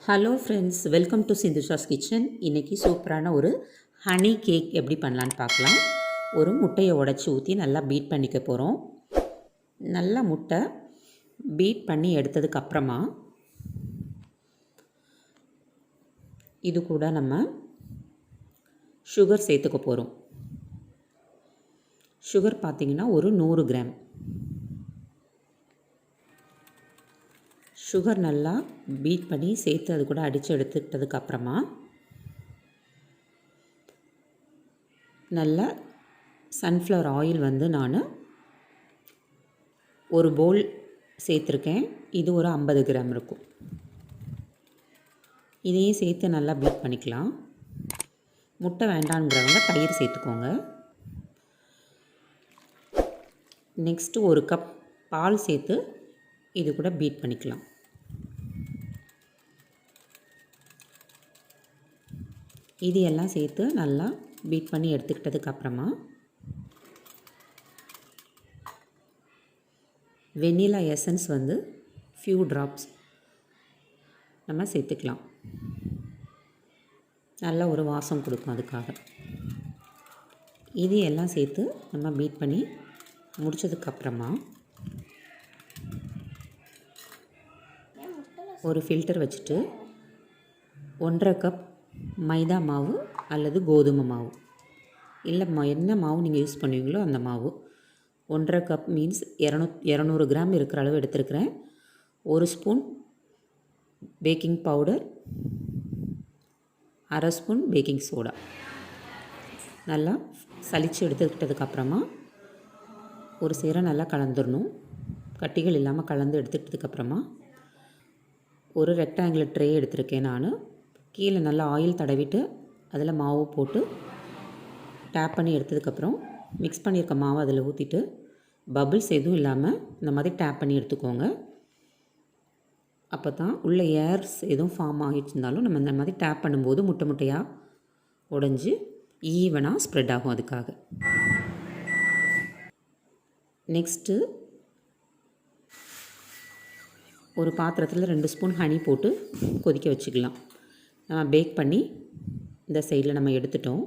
Hello friends, welcome to Sindhusha's kitchen. இன்றைக்கி சூப்பரான ஒரு ஹனி கேக் எப்படி பண்ணலான்னு பார்க்கலாம். ஒரு முட்டையை உடச்சி ஊற்றி நல்லா பீட் பண்ணிக்க போகிறோம். நல்லா முட்டை பீட் பண்ணி எடுத்ததுக்கப்புறமா இது கூட நம்ம சுகர் சேர்த்துக்க போகிறோம். சுகர் பார்த்திங்கன்னா ஒரு 100 கிராம். சுகர் நல்லா பீட் பண்ணி சேர்த்து அது கூட அடித்து எடுத்துக்கிட்டதுக்கப்புறமா நல்லா சன்ஃப்ளவர் ஆயில் வந்து நான் ஒரு பவுல் சேர்த்துருக்கேன். இது ஒரு 50 கிராம் இருக்கும். இதையும் சேர்த்து நல்லா பீட் பண்ணிக்கலாம். முட்டை வேண்டாங்கிறவங்க தயிர் சேர்த்துக்கோங்க. நெக்ஸ்ட்டு ஒரு கப் பால் சேர்த்து இது கூட பீட் பண்ணிக்கலாம். இது எல்லாம் சேர்த்து நல்லா பீட் பண்ணி எடுத்துக்கிட்டதுக்கப்புறமா வெண்ணிலா எசன்ஸ் வந்து ஃபியூ ட்ராப்ஸ் நம்ம சேர்த்துக்கலாம். நல்ல ஒரு வாசம் கொடுக்கும் அதுக்காக. இது எல்லாம் சேர்த்து நம்ம பீட் பண்ணி முடித்ததுக்கப்புறமா ஒரு ஃபில்டர் வச்சுட்டு 1.5 கப் மைதா மாவு அல்லது கோதுமை மாவு, இல்லை என்ன மாவு நீங்கள் யூஸ் பண்ணுவீங்களோ அந்த மாவு. 1.5 கப் மீன்ஸ் 200 கிராம் இருக்கிற அளவு எடுத்துருக்கிறேன். 1 spoon baking powder, 1/2 spoon baking soda நல்லா சலித்து எடுத்துக்கிட்டதுக்கப்புறமா ஒரு சேர நல்லா கலந்துடணும். கட்டிகள் இல்லாமல் கலந்து எடுத்துக்கிட்டதுக்கப்புறமா ஒரு ரெக்டாங்குலர் ட்ரே எடுத்திருக்கேன். நான் கீழே நல்லா ஆயில் தடவிட்டு அதில் மாவு போட்டு டேப் பண்ணி எடுத்ததுக்கப்புறம் மிக்ஸ் பண்ணியிருக்க மாவு அதில் ஊற்றிட்டு பபிள்ஸ் எதுவும் இல்லாமல் இந்த மாதிரி டேப் பண்ணி எடுத்துக்கோங்க. அப்போ தான் உள்ள ஏர்ஸ் எதுவும் ஃபார்ம் ஆகிடுச்சிருந்தாலும் நம்ம இந்த மாதிரி டேப் பண்ணும்போது முட்டை முட்டையாக உடஞ்சி ஈவனாக ஸ்ப்ரெட் ஆகும். அதுக்காக நெக்ஸ்ட்டு ஒரு பாத்திரத்தில் 2 ஸ்பூன் ஹனி போட்டு கொதிக்க வச்சுக்கலாம். நம்ம பேக் பண்ணி இந்த சைடில் நம்ம எடுத்துட்டோம்.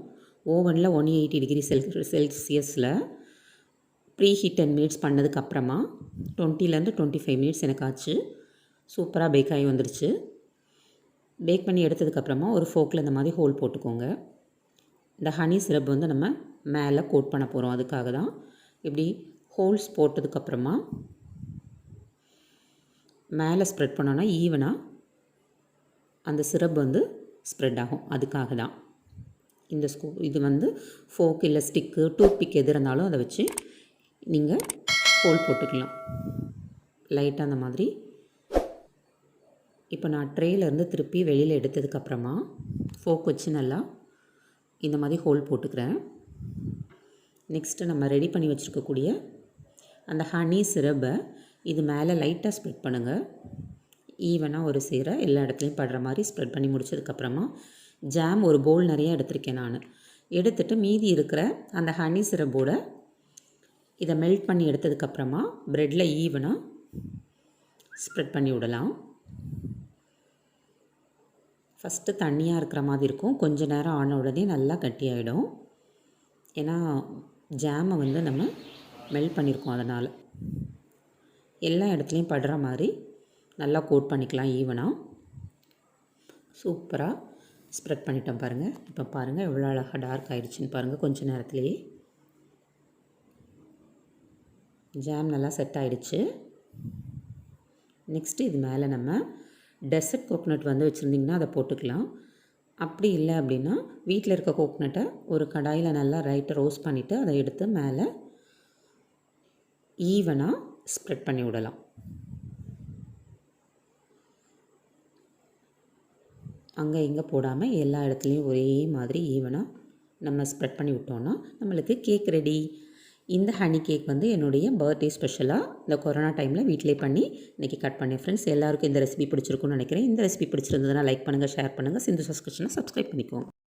ஓவனில் 180 டிகிரி செல்சியஸில் ப்ரீ ஹீட் 10 மினிட்ஸ் பண்ணதுக்கப்புறமா 20 to 25 மினிட்ஸ் எனக்கு ஆச்சு. சூப்பராக பேக் ஆகி வந்துருச்சு. பேக் பண்ணி எடுத்ததுக்கப்புறமா ஒரு ஃபோக்கில் இந்த மாதிரி ஹோல் போட்டுக்கோங்க. இந்த ஹனி சிரப் வந்து நம்ம மேலே கோட் பண்ண போகிறோம். அதுக்காக தான் இப்படி ஹோல்ஸ் போட்டதுக்கப்புறமா மேலே ஸ்ப்ரெட் பண்ணோன்னா ஈவனாக அந்த சிரப் வந்து ஸ்ப்ரெட் ஆகும். அதுக்காக தான் இந்த இது வந்து ஃபோக் இல்லை ஸ்டிக்கு டூத்பிக் எது இருந்தாலும் அதை வச்சு நீங்கள் ஹோல் போட்டுக்கலாம் லைட்டாக அந்த மாதிரி. இப்போ நான் ட்ரேலேருந்து திருப்பி வெளியில் எடுத்ததுக்கப்புறமா ஃபோக் வச்சு நல்லா இந்த மாதிரி ஹோல் போட்டுக்கிறேன். நெக்ஸ்ட்டு நம்ம ரெடி பண்ணி வச்சுருக்கக்கூடிய அந்த ஹனி சிரப்பை இது மேலே லைட்டாக ஸ்ப்ரெட் பண்ணுங்கள். ஈவனாக ஒரு சேர எல்லா இடத்துலையும் படுற மாதிரி ஸ்ப்ரெட் பண்ணி முடிச்சதுக்கப்புறமா ஜாம் ஒரு பவுல் நிறையா எடுத்திருக்கேன். நான் எடுத்துகிட்டு மீதி இருக்கிற அந்த ஹனி சிரப்போட இதை மெல்ட் பண்ணி எடுத்ததுக்கப்புறமா ப்ரெட்டில் ஈவனாக ஸ்ப்ரெட் பண்ணி விடலாம். ஃபஸ்ட்டு தண்ணியாக இருக்கிற மாதிரி இருக்கும். கொஞ்சம் நேரம் ஆன உடனே நல்லா கட்டியாயிடும். ஏன்னா ஜாமை வந்து நம்ம மெல்ட் பண்ணியிருக்கோம். அதனால் எல்லா இடத்துலையும் படுற மாதிரி நல்லா கோட் பண்ணிக்கலாம் ஈவனாக. சூப்பராக ஸ்ப்ரெட் பண்ணிட்டோம் பாருங்கள். இப்போ பாருங்கள் எவ்வளோ அழகாக டார்க் ஆகிடுச்சின்னு பாருங்கள். கொஞ்சம் நேரத்துலேயே ஜாம் நல்லா செட் ஆகிடுச்சு. நெக்ஸ்ட்டு இது மேலே நம்ம டெசர்ட் கோகோனட் வந்து வச்சுருந்திங்கன்னா அதை போட்டுக்கலாம். அப்படி இல்லை அப்படின்னா வீட்டில் இருக்க கோகோனட்டை ஒரு கடாயில் நல்லா ரைட்டாக ரோஸ்ட் பண்ணிவிட்டு அதை எடுத்து மேலே ஈவனாக ஸ்ப்ரெட் பண்ணி விடலாம். அங்கே இங்கே போடாமல் எல்லா இடத்துலையும் ஒரே மாதிரி ஈவனாக நம்ம ஸ்ப்ரெட் பண்ணி விட்டோன்னா நம்மளுக்கு கேக் ரெடி. இந்த ஹனி கேக் வந்து என்னுடைய பர்த்டே ஸ்பெஷலாக இந்த கொரோனா டைமில் வீட்டிலே பண்ணி இன்றைக்கி கட் பண்ணேன். ஃப்ரெண்ட்ஸ், எல்லாருக்கும் இந்த ரெசிபி பிடிச்சிருக்குன்னு நினைக்கிறேன். இந்த ரெசிபி பிடிச்சிருந்ததுன்னா லைக் பண்ணுங்கள், ஷேர் பண்ணுங்கள். சிந்துஷாஸ் கிச்சனை சப்ஸ்கிரைப் பண்ணிக்கோங்க.